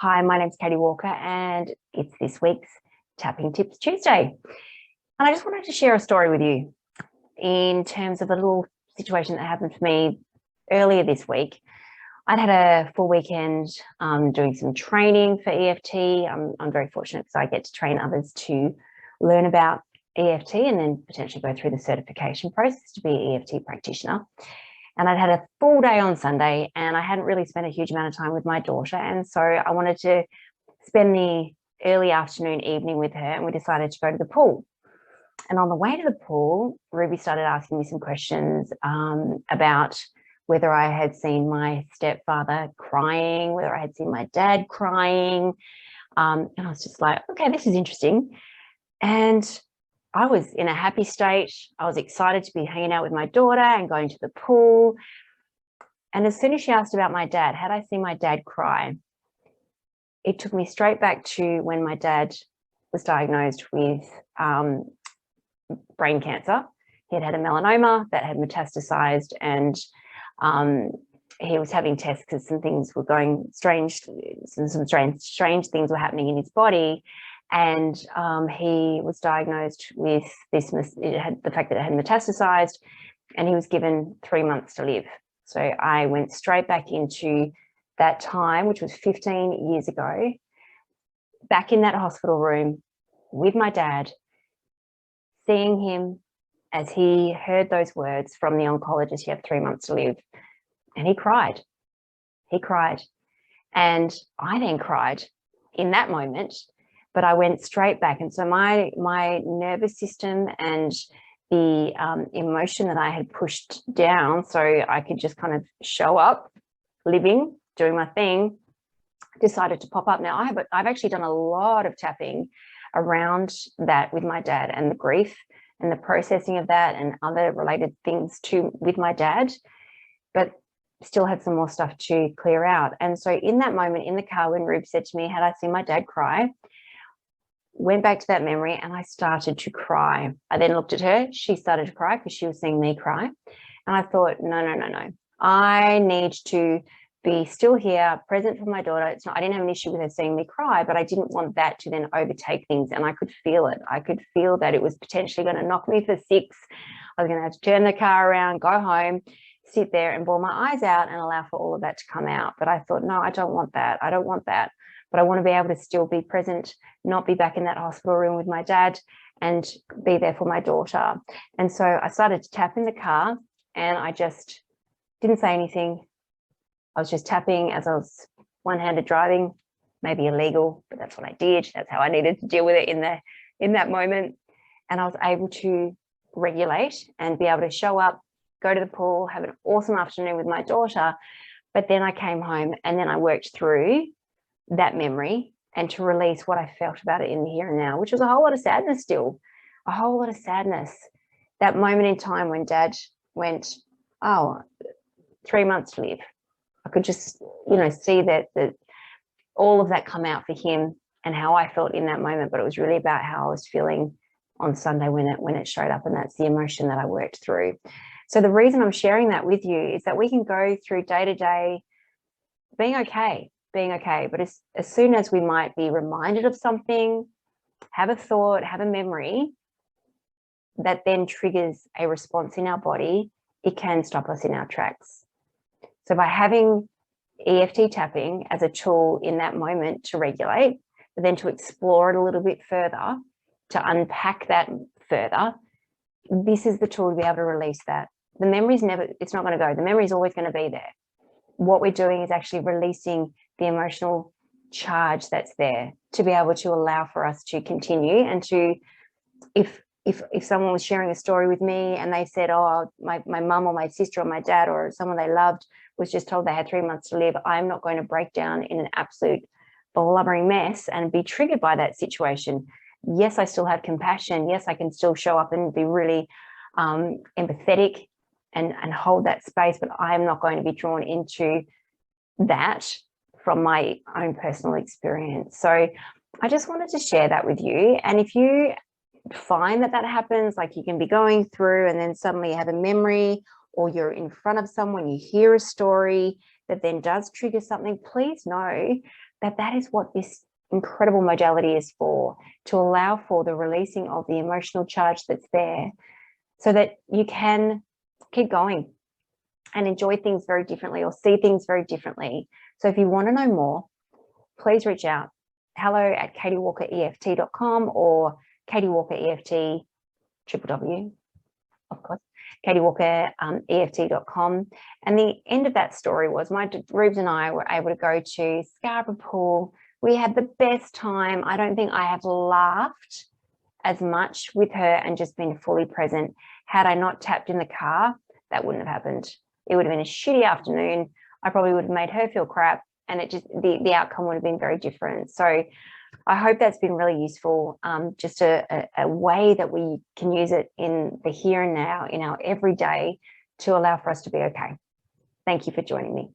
Hi, my name's Katie Walker and it's this week's Tapping Tips Tuesday. And I just wanted to share a story with you in terms of a little situation that happened for me earlier this week. I'd had a full weekend doing some training for EFT. I'm very fortunate because I get to train others to learn about EFT and then potentially go through the certification process to be an EFT practitioner. And I'd had a full day on Sunday and I hadn't really spent a huge amount of time with my daughter. And so I wanted to spend the early afternoon, evening with her, and we decided to go to the pool. And on the way to the pool, Ruby started asking me some questions about whether I had seen my stepfather crying, whether I had seen my dad crying. And I was just like, okay, this is interesting. And I was in a happy state. I was excited to be hanging out with my daughter and going to the pool. And as soon as she asked about my dad, had I seen my dad cry, it took me straight back to when my dad was diagnosed with brain cancer. He had had a melanoma that had metastasized, and he was having tests because some things were going strange, some strange things were happening in his body. And he was diagnosed with this, the fact that it had metastasized, and he was given 3 months to live. So I went straight back into that time, which was 15 years ago, back in that hospital room with my dad, seeing him as he heard those words from the oncologist, you have 3 months to live. And he cried. He cried. And I then cried in that moment. But I went straight back. And so my nervous system and the emotion that I had pushed down so I could just kind of show up, living, doing my thing, decided to pop up. Now, I've actually done a lot of tapping around that with my dad and the grief and the processing of that and other related things with my dad, but still had some more stuff to clear out. And so in that moment in the car, when Rube said to me, had I seen my dad cry, went back to that memory and I started to cry. I then looked at her. She started to cry because she was seeing me cry. And I thought, no. I need to be still here, present for my daughter. I didn't have an issue with her seeing me cry, but I didn't want that to then overtake things. And I could feel it. I could feel that it was potentially going to knock me for six. I was going to have to turn the car around, go home, sit there and bawl my eyes out and allow for all of that to come out. But I thought, no, I don't want that. I don't want that. But I want to be able to still be present, not be back in that hospital room with my dad and be there for my daughter. And so I started to tap in the car and I just didn't say anything. I was just tapping as I was one-handed driving, maybe illegal, but that's what I did. That's how I needed to deal with it in that moment. And I was able to regulate and be able to show up, go to the pool, have an awesome afternoon with my daughter. But then I came home and then I worked through that memory and to release what I felt about it in the here and now, which was a whole lot of sadness still, a whole lot of sadness. That moment in time when dad went, oh, 3 months to live. I could just, see that all of that come out for him and how I felt in that moment, but it was really about how I was feeling on Sunday when it showed up, and that's the emotion that I worked through. So the reason I'm sharing that with you is that we can go through day to day being okay, but as soon as we might be reminded of something, have a thought, have a memory that then triggers a response in our body, it can stop us in our tracks. So by having EFT tapping as a tool in that moment to regulate, but then to explore it a little bit further, to unpack that further, this is the tool to be able to release that. The memory's it's not going to go. The memory is always going to be there. What we're doing is actually releasing the emotional charge that's there to be able to allow for us to continue and to, if someone was sharing a story with me and they said, oh, my mum or my sister or my dad or someone they loved was just told they had 3 months to live, I'm not going to break down in an absolute blubbering mess and be triggered by that situation. Yes, I still have compassion. Yes, I can still show up and be really empathetic and hold that space, but I am not going to be drawn into that from my own personal experience. So I just wanted to share that with you. And if you find that happens, like you can be going through and then suddenly you have a memory or you're in front of someone, you hear a story that then does trigger something, please know that is what this incredible modality is for, to allow for the releasing of the emotional charge that's there so that you can keep going and enjoy things very differently or see things very differently. So if you want to know more, please reach out. hello@katiewalkereft.com or Katie Walker EFT, www, of course, katiewalkereft.com. And the end of that story was Rubes and I were able to go to Scarborough Pool. We had the best time. I don't think I have laughed as much with her and just been fully present. Had I not tapped in the car, that wouldn't have happened. It would have been a shitty afternoon. I probably would have made her feel crap, and it just the outcome would have been very different. So I hope that's been really useful, just a way that we can use it in the here and now, in our everyday, to allow for us to be okay. Thank you for joining me.